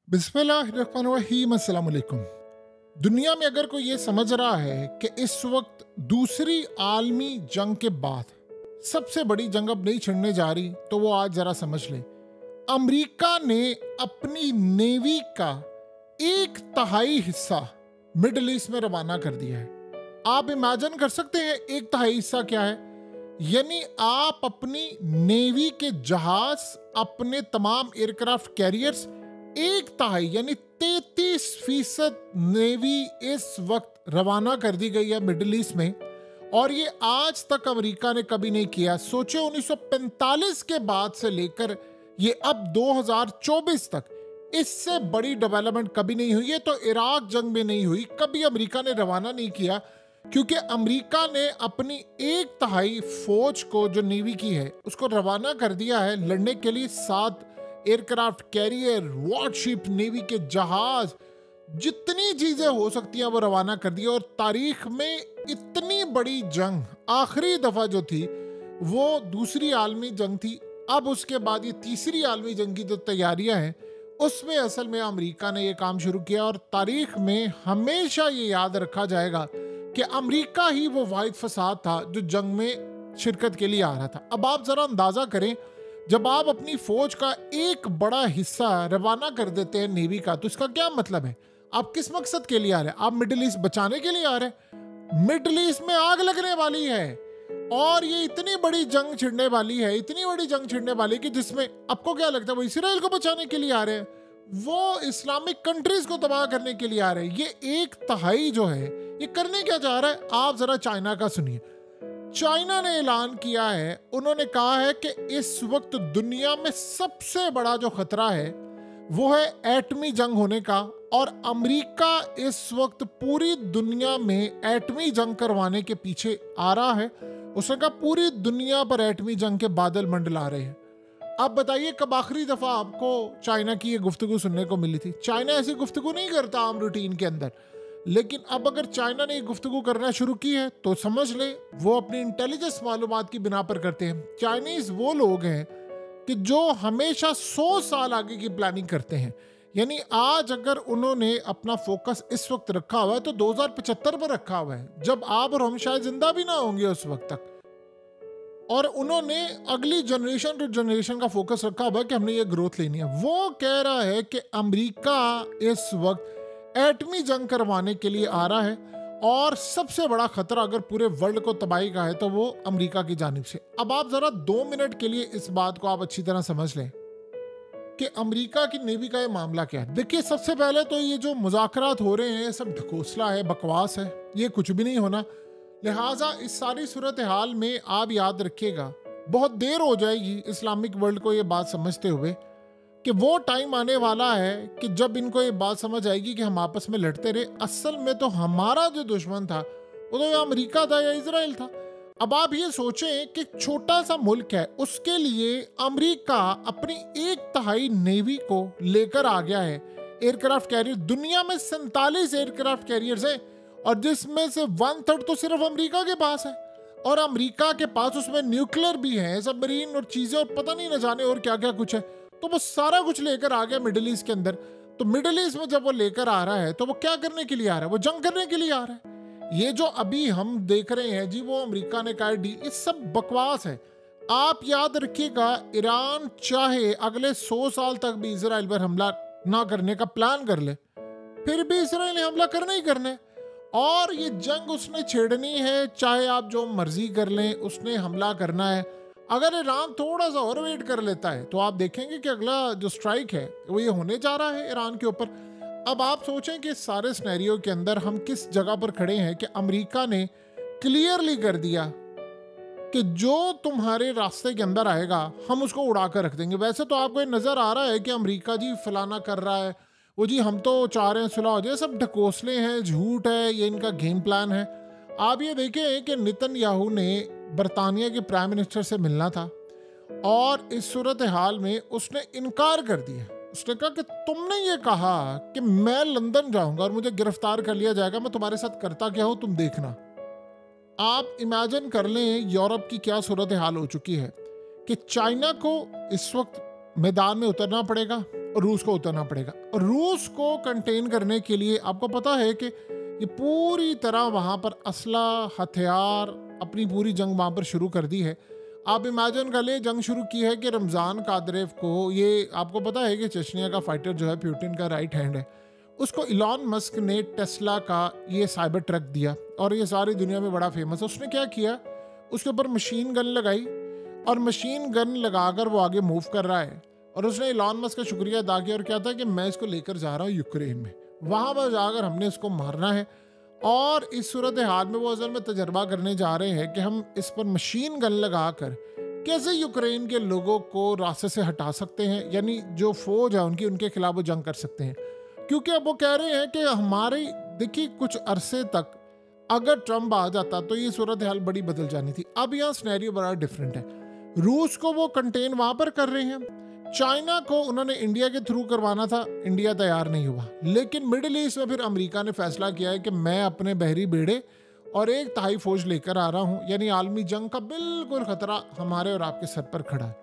बिस्मिल्लाहिर्रहमानिर्रहीम। अस्सलाम वालेकुम। दुनिया में अगर कोई ये समझ रहा है कि इस वक्त दूसरी आलमी जंग के बाद सबसे बड़ी जंग अब नहीं छिड़ने जा रही, तो वो आज जरा समझ ले। अमेरिका ने अपनी नेवी का 1/3 हिस्सा मिडिल ईस्ट में रवाना कर दिया है। आप इमेजिन कर सकते हैं 1/3 हिस्सा क्या है? यानी आप अपनी नेवी के जहाज, अपने तमाम एयरक्राफ्ट कैरियर्स, 1/3 यानी 33% नेवी इस वक्त रवाना कर दी गई है मिडिल ईस्ट में। और ये आज तक अमेरिका ने कभी नहीं किया। सोचे 1945 के बाद से लेकर ये अब 2024 तक इससे बड़ी डेवलपमेंट कभी नहीं हुई है। तो इराक जंग में नहीं हुई, कभी अमेरिका ने रवाना नहीं किया, क्योंकि अमेरिका ने अपनी 1/3 फौज को, जो नेवी की है, उसको रवाना कर दिया है लड़ने के लिए। 7 एयरक्राफ्ट कैरियर, वॉरशिप, नेवी के जहाज, जितनी चीजें हो सकती हैं वो रवाना कर दी। और तारीख में इतनी बड़ी जंग आखिरी दफा जो थी वो दूसरी आलमी जंग थी। अब उसके बाद ये तीसरी आलमी जंग की जो तैयारियां हैं उसमें असल में अमेरिका ने ये काम शुरू किया। और तारीख में हमेशा ये याद रखा जाएगा कि अमेरिका ही वो वाहिद फसाद था जो जंग में शिरकत के लिए आ रहा था। अब आप जरा अंदाजा करें, जब आप अपनी फौज का एक बड़ा हिस्सा रवाना कर देते हैं नेवी का, तो इसका क्या मतलब है? आप किस मकसद के लिए आ रहे हैं? आप मिडिल ईस्ट बचाने के लिए आ रहे हैं? मिडिल ईस्ट में आग लगने वाली है और ये इतनी बड़ी जंग छिड़ने वाली है, इतनी बड़ी जंग छिड़ने वाली कि जिसमें आपको क्या लगता है वो इसराइल को बचाने के लिए आ रहे हैं, वो इस्लामिक कंट्रीज को तबाह करने के लिए आ रहे हैं। ये 1/3 जो है ये करने क्या चाह रहा है? आप जरा चाइना का सुनिए। चाइना ने ऐलान किया है, उन्होंने कहा है कि इस वक्त दुनिया में सबसे बड़ा जो खतरा है वो है एटमी जंग होने का। और अमेरिका इस वक्त पूरी दुनिया में एटमी जंग करवाने के पीछे आ रहा है। उसने कहा पूरी दुनिया पर एटमी जंग के बादल मंडला रहे हैं। अब बताइए कब आखिरी दफा आपको चाइना की ये गुफ्तगू सुनने को मिली थी? चाइना ऐसी गुफ्तगू नहीं करता आम रूटीन के अंदर। लेकिन अब अगर चाइना ने गुफ्तगू करना शुरू की है तो समझ ले वो अपनी इंटेलिजेंस मालूमात की बिना पर करते हैं। चाइनीज वो लोग हैं कि जो हमेशा 100 साल आगे की प्लानिंग करते हैं। यानी आज अगर उन्होंने अपना फोकस इस वक्त रखा हुआ है तो 2075 पर रखा हुआ है, जब आप और हम शायद जिंदा भी ना होंगे उस वक्त तक। और उन्होंने अगली जनरेशन टू जनरेशन का फोकस रखा हुआ है कि हमने ये ग्रोथ लेनी है। वो कह रहा है कि अमेरिका इस वक्त एटमी जंग करवाने के लिए आ रहा है और सबसे बड़ा खतरा अगर पूरे वर्ल्ड को तबाही का है तो वो अमेरिका की जानिब से। अब आप जरा 2 मिनट के लिए इस बात को आप अच्छी तरह समझ लें कि अमेरिका की नेवी का ये मामला क्या है। देखिए, सबसे पहले तो ये जो मुज़ाकरात हो रहे हैं सब ढकोसला है, बकवास है, ये कुछ भी नहीं होना। लिहाजा इस सारी सूरत हाल में आप याद रखिएगा, बहुत देर हो जाएगी इस्लामिक वर्ल्ड को ये बात समझते हुए कि वो टाइम आने वाला है कि जब इनको ये बात समझ आएगी कि हम आपस में लड़ते रहे, असल में तो हमारा जो दुश्मन था वो तो या अमेरिका था या इजराइल था। अब आप ये सोचें कि छोटा सा मुल्क है, उसके लिए अमेरिका अपनी 1/3 नेवी को लेकर आ गया है। एयरक्राफ्ट कैरियर दुनिया में 47 एयरक्राफ्ट कैरियर्स हैं और जिसमें से 1/3 तो सिर्फ अमेरिका के पास है। और अमेरिका के पास उसमें न्यूक्लियर भी है, सबमरीन और चीजें और पता नहीं न जाने और क्या क्या कुछ है। तो वो सारा कुछ लेकर आ गया मिडिल ईस्ट के अंदर। तो मिडिल ईस्ट में जब वो लेकर आ रहा है तो वो क्या करने के लिए आ रहा है? वो जंग करने के लिए आ रहा है। ये जो अभी हम देख रहे हैं जी, वो अमेरिका ने कहा डील, ये सब बकवास है। आप याद रखिएगा, ईरान चाहे अगले 100 साल तक भी इजराइल पर हमला ना करने का प्लान कर ले, फिर भी इसराइल ने हमला करना ही करना है। और ये जंग उसने छेड़नी है, चाहे आप जो मर्जी कर लें, उसने हमला करना है। अगर ईरान थोड़ा सा और वेट कर लेता है तो आप देखेंगे कि अगला जो स्ट्राइक है वो ये होने जा रहा है ईरान के ऊपर। अब आप सोचें कि इस सारे सिनेरियो के अंदर हम किस जगह पर खड़े हैं कि अमेरिका ने क्लियरली कर दिया कि जो तुम्हारे रास्ते के अंदर आएगा हम उसको उड़ा कर रख देंगे। वैसे तो आपको ये नजर आ रहा है कि अमेरिका जी फलाना कर रहा है, वो जी हम तो चाह रहे हैं सुलह हो जाए, सब ढकोसले हैं, झूठ है, ये इनका गेम प्लान है। आप ये देखें कि नेतन्याहू ने बरतानिया के प्राइम मिनिस्टर से मिलना था और इस सूरत हाल में उसने इनकार कर दिया। उसने कहा कि तुमने ये कहा कि मैं लंदन जाऊंगा और मुझे गिरफ्तार कर लिया जाएगा, मैं तुम्हारे साथ करता क्या हूं तुम देखना। आप इमेजिन कर लें यूरोप की क्या सूरत हाल हो चुकी है कि चाइना को इस वक्त मैदान में उतरना पड़ेगा, और रूस को उतरना पड़ेगा। और रूस को कंटेन करने के लिए आपको पता है कि ये पूरी तरह वहाँ पर असला हथियार अपनी पूरी जंग वहाँ पर शुरू कर दी है। आप इमेजिन कर ले, जंग शुरू की है कि रमज़ान कादरेव को, ये आपको पता है कि चेचनिया का फाइटर जो है पुतिन का राइट हैंड है, उसको इलॉन मस्क ने टेस्ला का ये साइबर ट्रक दिया और ये सारी दुनिया में बड़ा फेमस है। उसने क्या किया, उसके ऊपर मशीन गन लगाई और मशीन गन लगाकर वो आगे मूव कर रहा है। और उसने इलॉन मस्क का शुक्रिया अदा किया और क्या था कि मैं इसको लेकर जा रहा हूँ यूक्रेन में, वहाँ पर जाकर हमने इसको मारना है। और इस सूरत हाल में वो असल में तजर्बा करने जा रहे हैं कि हम इस पर मशीन गन लगाकर कैसे यूक्रेन के लोगों को रास्ते से हटा सकते हैं, यानी जो फौज है उनकी, उनके खिलाफ वो जंग कर सकते हैं। क्योंकि अब वो कह रहे हैं कि हमारी, देखिए कुछ अरसे तक अगर ट्रम्प आ जाता तो ये सूरत हाल बड़ी बदल जानी थी। अब यहाँ सिनेरियो बड़ा डिफरेंट है। रूस को वो कंटेन वहाँ पर कर रहे हैं, चाइना को उन्होंने इंडिया के थ्रू करवाना था, इंडिया तैयार नहीं हुआ। लेकिन मिडिल ईस्ट में फिर अमेरिका ने फैसला किया है कि मैं अपने बहरी बेड़े और 1/3 फौज लेकर आ रहा हूँ, यानी आलमी जंग का बिल्कुल खतरा हमारे और आपके सर पर खड़ा है।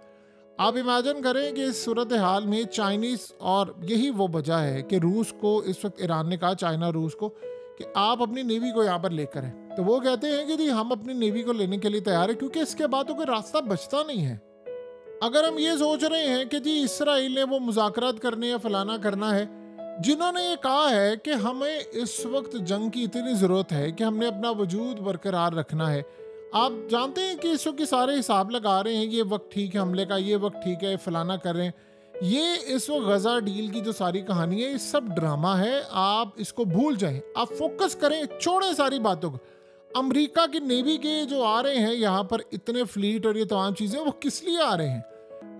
आप इमेजिन करें कि इस सूरत हाल में चाइनीज, और यही वो वजह है कि रूस को इस वक्त ईरान ने कहा, चाइना रूस को, कि आप अपनी नेवी को यहाँ पर लेकर आए। तो वो कहते हैं कि जी हम अपनी नेवी को लेने के लिए तैयार है, क्योंकि इसके बाद तो कोई रास्ता बचता नहीं है। अगर हम ये सोच रहे हैं कि जी इसराइल ने वो मुज़ाकरात करने या फलाना करना है, जिन्होंने ये कहा है कि हमें इस वक्त जंग की इतनी ज़रूरत है कि हमने अपना वजूद बरकरार रखना है। आप जानते हैं कि इस वक्त सारे हिसाब लगा रहे हैं, ये वक्त ठीक है हमले का, ये वक्त ठीक है फलाना कर रहे हैं। ये इस वक्त गजा डील की जो सारी कहानी है, ये सब ड्रामा है। आप इसको भूल जाएं, आप फोकस करें, छोड़ें सारी बातों को। अमेरिका की नेवी के जो आ रहे हैं यहाँ पर इतने फ्लीट और ये तमाम चीज़ें, वो किस लिए आ रहे हैं?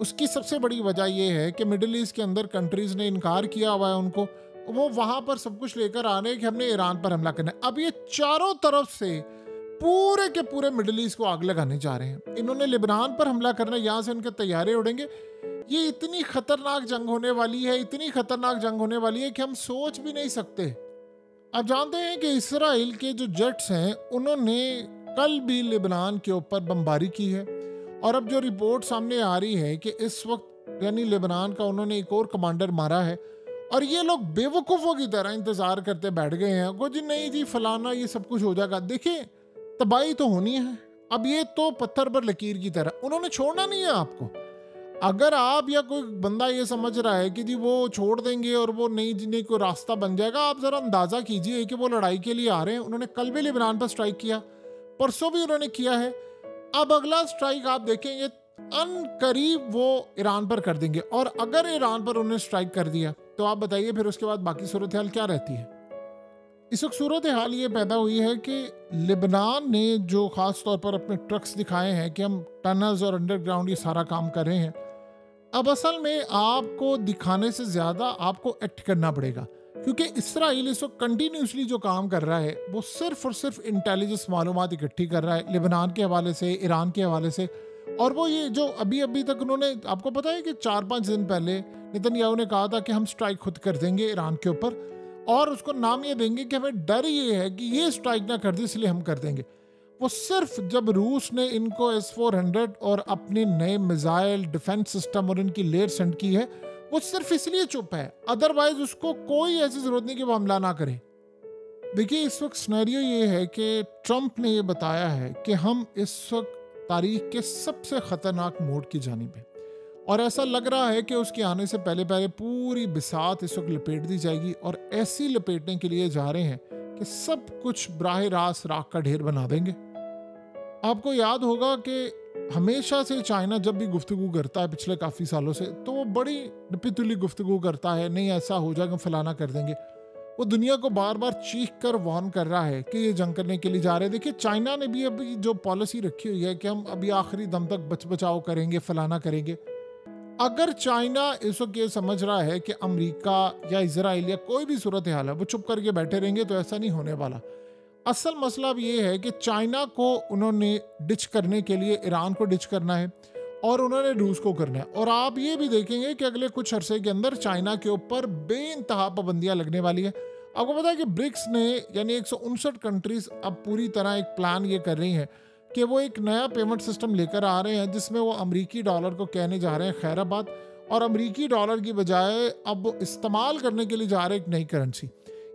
उसकी सबसे बड़ी वजह ये है कि मिडिल ईस्ट के अंदर कंट्रीज़ ने इनकार किया हुआ है उनको, वो वहाँ पर सब कुछ लेकर आ रहे हैं कि हमने ईरान पर हमला करना है। अब ये चारों तरफ से पूरे के पूरे मिडिल ईस्ट को आग लगाने जा रहे हैं। इन्होंने लेबनान पर हमला करना, यहाँ से उनके तैयारे उड़ेंगे। ये इतनी खतरनाक जंग होने वाली है, इतनी खतरनाक जंग होने वाली है कि हम सोच भी नहीं सकते। आप जानते हैं कि इसराइल के जो जेट्स हैं उन्होंने कल भी लेबनान के ऊपर बमबारी की है, और अब जो रिपोर्ट सामने आ रही है कि इस वक्त यानी लेबनान का उन्होंने एक और कमांडर मारा है, और ये लोग बेवकूफ़ों की तरह इंतज़ार करते बैठ गए हैं को जी नहीं जी फलाना ये सब कुछ हो जाएगा। देखिए तबाही तो होनी है। अब ये तो पत्थर पर लकीर की तरह, उन्होंने छोड़ना नहीं है आपको। अगर आप या कोई बंदा ये समझ रहा है कि जी वो छोड़ देंगे और वो नहीं जीने को रास्ता बन जाएगा, आप ज़रा अंदाज़ा कीजिए कि वो लड़ाई के लिए आ रहे हैं। उन्होंने कल भी लेबनान पर स्ट्राइक किया, परसों भी उन्होंने किया है। अब अगला स्ट्राइक आप देखेंगे अनकरीब वो ईरान पर कर देंगे, और अगर ईरान पर उन्होंने स्ट्राइक कर दिया तो आप बताइए फिर उसके बाद बाकी सूरत हाल क्या रहती है। इस वक्त सूरत हाल ये पैदा हुई है कि लेबनान ने जो ख़ास तौर पर अपने ट्रक्स दिखाए हैं कि हम टनल्स और अंडरग्राउंड ये सारा काम कर रहे हैं, अब असल में आपको दिखाने से ज़्यादा आपको एक्ट करना पड़ेगा, क्योंकि इसराइल इस वक्त कंटिन्यूसली जो काम कर रहा है वो सिर्फ और सिर्फ इंटेलिजेंस मालूमात इकट्ठी कर रहा है लेबनान के हवाले से, ईरान के हवाले से। और वो ये जो अभी तक उन्होंने, आपको पता है कि 4-5 दिन पहले नेतन्याहू ने कहा था कि हम स्ट्राइक खुद कर देंगे ईरान के ऊपर, और उसको नाम ये देंगे कि हमें डर ये है कि ये स्ट्राइक ना कर दे इसलिए हम कर देंगे। वो सिर्फ जब रूस ने इनको S-400 और अपने नए मिसाइल डिफेंस सिस्टम और इनकी लेयर सेंड की है, वो सिर्फ इसलिए चुप है, अदरवाइज उसको कोई ऐसी जरूरत नहीं कि वो हमला ना करे। देखिए इस वक्त सिनेरियो ये है कि ट्रंप ने ये बताया है कि हम इस वक्त तारीख के सबसे खतरनाक मोड की जानिब है, और ऐसा लग रहा है कि उसके आने से पहले पहले पूरी बिसात इस वक्त लपेट दी जाएगी, और ऐसी लपेटने के लिए जा रहे हैं कि सब कुछ बराह रास्त राख का ढेर बना देंगे। आपको याद होगा कि हमेशा से चाइना जब भी गुफ्तगू करता है पिछले काफ़ी सालों से, तो वो बड़ी नपीतुली गुफ्तगू करता है, नहीं ऐसा हो जाएगा फलाना कर देंगे। वो दुनिया को बार बार चीख कर वार्न कर रहा है कि ये जंग करने के लिए जा रहे हैं। देखिए चाइना ने भी अभी जो पॉलिसी रखी हुई है कि हम अभी आखिरी दम तक बचाव करेंगे, फलाना करेंगे। अगर चाइना इस वक्त ये समझ रहा है कि अमेरिका या इजराइल या कोई भी सूरत हाल है वो चुप करके बैठे रहेंगे, तो ऐसा नहीं होने वाला। असल मसला अब ये है कि चाइना को उन्होंने डिच करने के लिए ईरान को डिच करना है, और उन्होंने रूस को करना है। और आप ये भी देखेंगे कि अगले कुछ अरसे के अंदर चाइना के ऊपर बेइंतहा पाबंदियां लगने वाली है। आपको पता है कि ब्रिक्स ने यानी 159 कंट्रीज अब पूरी तरह एक प्लान ये कर रही हैं कि वो एक नया पेमेंट सिस्टम लेकर आ रहे हैं, जिसमें वो अमेरिकी डॉलर को कहने जा रहे हैं खैराबाद, और अमेरिकी डॉलर की बजाय अब इस्तेमाल करने के लिए जा रहे एक नई करेंसी।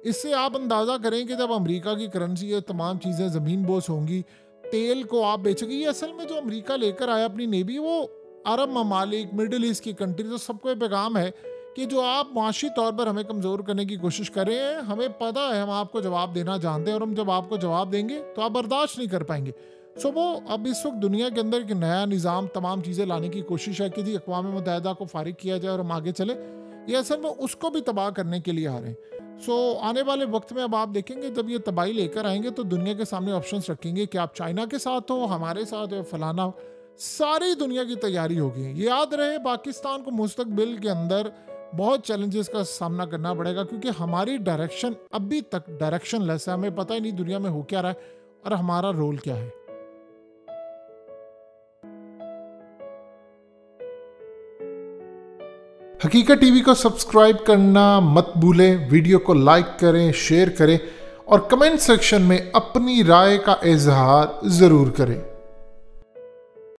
इससे आप अंदाज़ा करें कि जब अमेरिका की करेंसी ये तमाम चीज़ें ज़मीन बोस होंगी, तेल को आप बेचेंगे। ये असल में जो अमेरिका लेकर आया अपनी नेवी, वो अरब ममालिक, मिडिल ईस्ट की कंट्री, तो सबको ये पैगाम है कि जो आप माशी तौर पर हमें कमज़ोर करने की कोशिश कर रहे हैं, हमें पता है, हम आपको जवाब देना जानते हैं, और हम जब आपको जवाब देंगे तो आप बर्दाश्त नहीं कर पाएंगे। सो वो अब इस वक्त दुनिया के अंदर एक नया निज़ाम, तमाम चीज़ें लाने की कोशिश है कि जी अक़वाम मुत्तहिदा को फारिग किया जाए और हम आगे चले। ये असल में उसको भी तबाह करने के लिए आ रहे हैं। सो आने वाले वक्त में अब आप देखेंगे जब ये तबाही लेकर आएंगे तो दुनिया के सामने ऑप्शंस रखेंगे कि आप चाइना के साथ हो, हमारे साथ हो, फलाना हो। सारी दुनिया की तैयारी होगी। ये याद रहे, पाकिस्तान को मुस्तकबिल के अंदर बहुत चैलेंजेस का सामना करना पड़ेगा, क्योंकि हमारी डायरेक्शन अभी तक डायरेक्शन लेस है। हमें पता ही नहीं दुनिया में हो क्या रहा है और हमारा रोल क्या है। हकीकत टीवी को सब्सक्राइब करना मत भूलें, वीडियो को लाइक करें, शेयर करें और कमेंट सेक्शन में अपनी राय का इजहार ज़रूर करें।